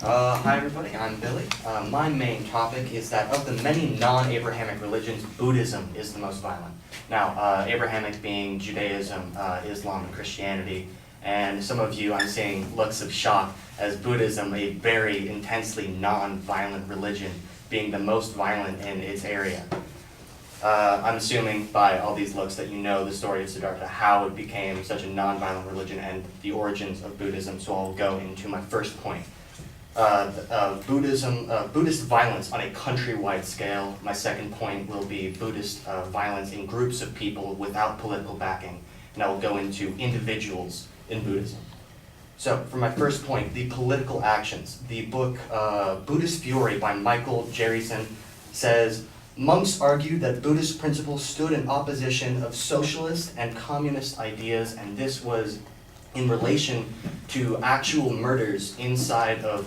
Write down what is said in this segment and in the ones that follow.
Hi everybody, I'm Billy. My main topic is that of the many non-Abrahamic religions, Buddhism is the most violent. Now, Abrahamic being Judaism, Islam, and Christianity, and some of you I'm seeing looks of shock as Buddhism, a very intensely non-violent religion, being the most violent in its area. I'm assuming by all these looks that you know the story of Siddhartha, how it became such a non-violent religion and the origins of Buddhism, so I'll go into my first point. Buddhist violence on a countrywide scale. My second point will be Buddhist violence in groups of people without political backing, and I will go into individuals in Buddhism. So, for my first point, the political actions. The book Buddhist Fury by Michael Jerryson says, monks argued that Buddhist principles stood in opposition of socialist and communist ideas, and this was in relation to actual murders inside of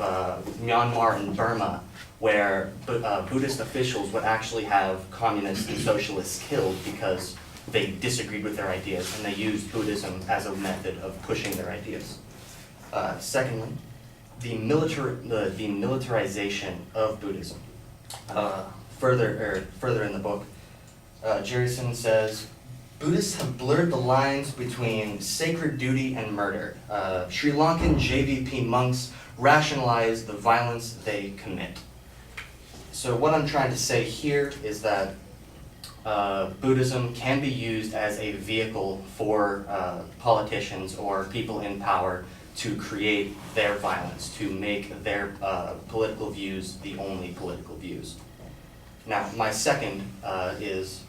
Myanmar and Burma, where Buddhist officials would actually have communists and socialists killed because they disagreed with their ideas, and they used Buddhism as a method of pushing their ideas. Secondly, the militarization of Buddhism. Further in the book, Jerryson says, Buddhists have blurred the lines between sacred duty and murder. Sri Lankan JVP monks rationalize the violence they commit. So what I'm trying to say here is that Buddhism can be used as a vehicle for politicians or people in power to create their violence, to make their political views the only political views. Now, my second is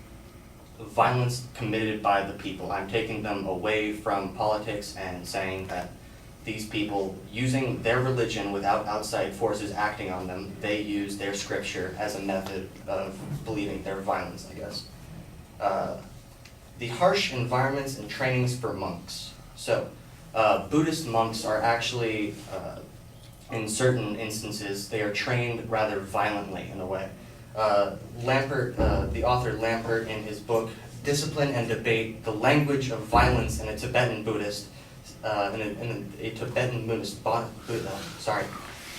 violence committed by the people. I'm taking them away from politics and saying that these people, using their religion without outside forces acting on them, they use their scripture as a method of believing their violence, I guess. The harsh environments and trainings for monks. So, Buddhist monks are actually, in certain instances, they are trained rather violently in a way. The author Lampert, in his book Discipline and Debate, The Language of Violence in a Tibetan Buddhist,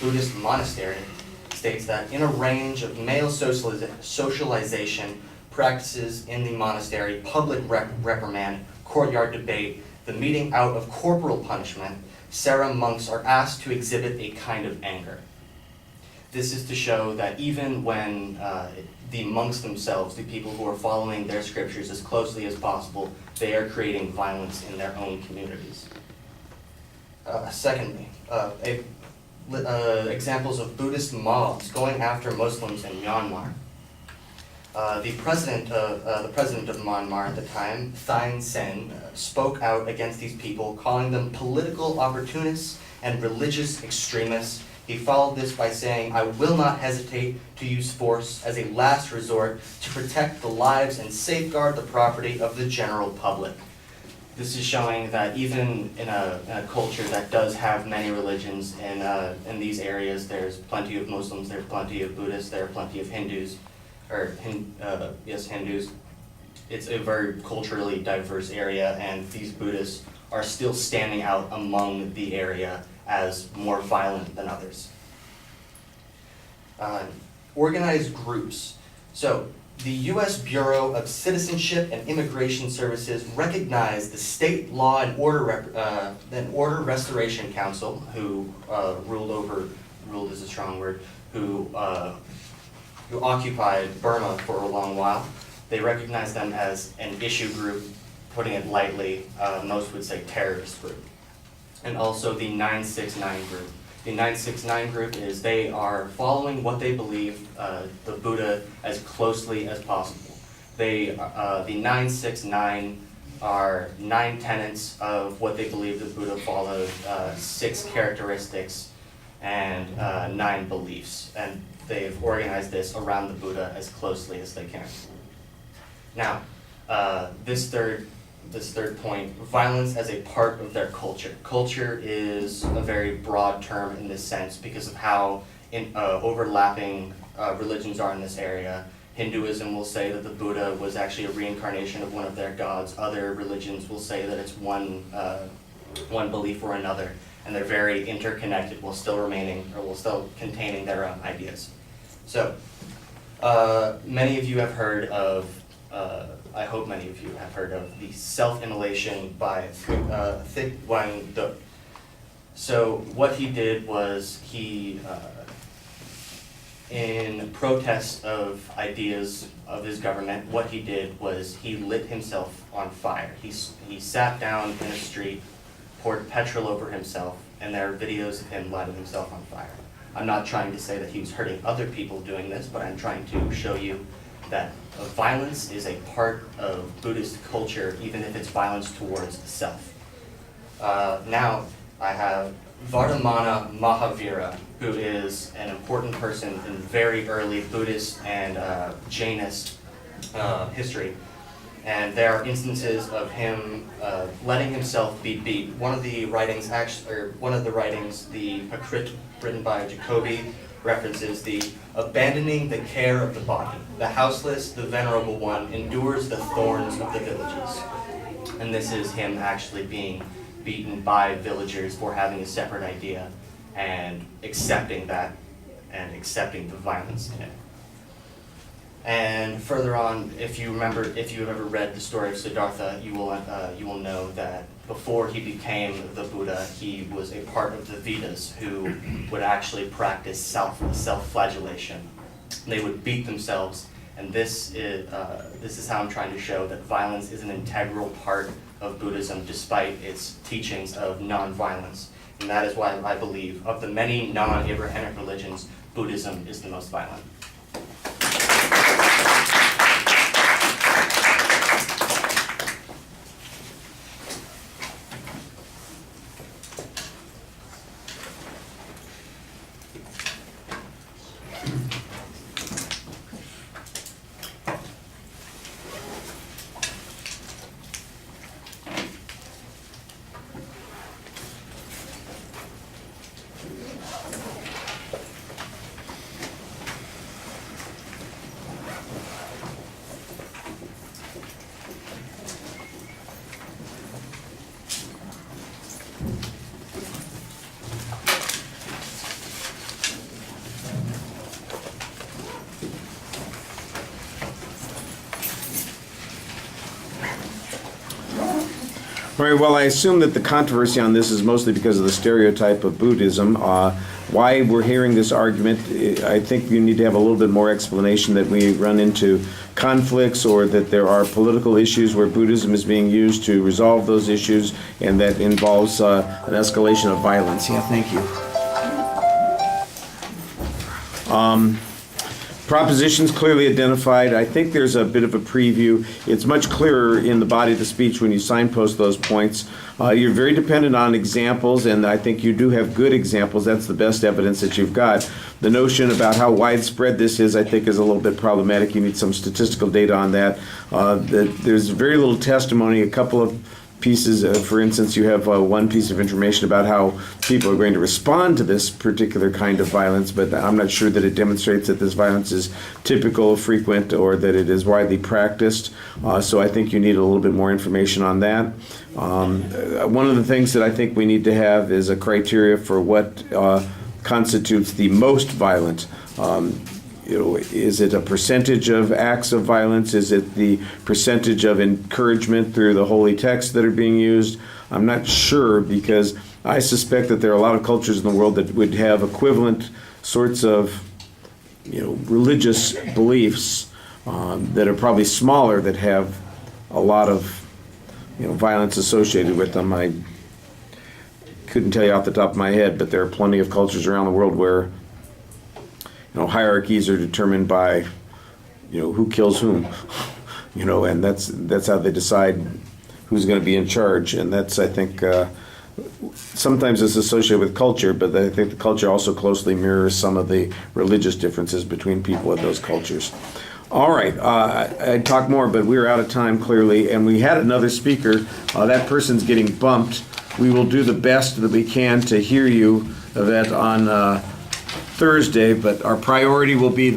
Buddhist monastery, states that in a range of male socialization practices in the monastery, public reprimand, courtyard debate, the meting out of corporal punishment, Sera monks are asked to exhibit a kind of anger. This is to show that even when the monks themselves, the people who are following their scriptures as closely as possible, they are creating violence in their own communities. Secondly, examples of Buddhist mobs going after Muslims in Myanmar. The president of Myanmar at the time, Thein Sein, spoke out against these people, calling them political opportunists and religious extremists. He followed this by saying, I will not hesitate to use force as a last resort to protect the lives and safeguard the property of the general public. This is showing that even in a culture that does have many religions, in these areas, there's plenty of Muslims, there's plenty of Buddhists, there are plenty of Hindus, Hindus. It's a very culturally diverse area, and these Buddhists are still standing out among the area as more violent than others. Organized groups. So, the U.S. Bureau of Citizenship and Immigration Services recognized the State Law and Order Restoration Council, who ruled is a strong word, who occupied Burma for a long while. They recognized them as an issue group, putting it lightly, most would say terrorist group. And also the 969 group. The 969 group is they are following what they believe the Buddha as closely as possible. The 969 are 9 tenets of what they believe the Buddha followed, 6 characteristics, and 9 beliefs. And they've organized this around the Buddha as closely as they can. Now, this third point, violence as a part of their culture. Culture is a very broad term in this sense because of how overlapping religions are in this area. Hinduism will say that the Buddha was actually a reincarnation of one of their gods. Other religions will say that it's one one belief or another, and they're very interconnected while still containing their own ideas. So, many of you have heard of, I hope many of you have heard of the self-immolation by Thich Nguyen Duc. So what he did was he, in protest of ideas of his government, what he did was he lit himself on fire. He sat down in a street, poured petrol over himself, and there are videos of him lighting himself on fire. I'm not trying to say that he was hurting other people doing this, but I'm trying to show you that violence is a part of Buddhist culture, even if it's violence towards the self. Now, I have Vardhamana Mahavira, who is an important person in very early Buddhist and Jainist history. And there are instances of him letting himself be beat. One of the writings, the Prakrit, written by Jacobi, references the abandoning the care of the body. The houseless, the venerable one, endures the thorns of the villages. And this is him actually being beaten by villagers for having a separate idea and accepting that and accepting the violence in it. And further on, if you have ever read the story of Siddhartha, you will know that before he became the Buddha, he was a part of the Vedas who would actually practice self-flagellation. They would beat themselves, and this is how I'm trying to show that violence is an integral part of Buddhism, despite its teachings of non-violence. And that is why I believe, of the many non-Abrahamic religions, Buddhism is the most violent. Very well, I assume that the controversy on this is mostly because of the stereotype of Buddhism. Why we're hearing this argument, I think you need to have a little bit more explanation that we run into conflicts or that there are political issues where Buddhism is being used to resolve those issues, and that involves an escalation of violence. Yeah, thank you. Propositions clearly identified. I think there's a bit of a preview. It's much clearer in the body of the speech when you signpost those points. You're very dependent on examples, and I think you do have good examples. That's the best evidence that you've got. The notion about how widespread this is, I think, is a little bit problematic. You need some statistical data on that. There's very little testimony. A couple of pieces, for instance, you have one piece of information about how people are going to respond to this particular kind of violence, but I'm not sure that it demonstrates that this violence is typical, frequent, or that it is widely practiced. So I think you need a little bit more information on that. One of the things that I think we need to have is a criteria for what constitutes the most violent. Is it a percentage of acts of violence? Is it the percentage of encouragement through the holy texts that are being used? I'm not sure, because I suspect that there are a lot of cultures in the world that would have equivalent sorts of religious beliefs that are probably smaller, that have a lot of violence associated with them. I couldn't tell you off the top of my head, but there are plenty of cultures around the world where hierarchies are determined by, who kills whom, and that's how they decide who's going to be in charge. And that's, I think, sometimes it's associated with culture, but I think the culture also closely mirrors some of the religious differences between people of those cultures. All right, I'd talk more, but we're out of time, clearly, and we had another speaker. That person's getting bumped. We will do the best that we can to hear you, Yvette, on Thursday, but our priority will be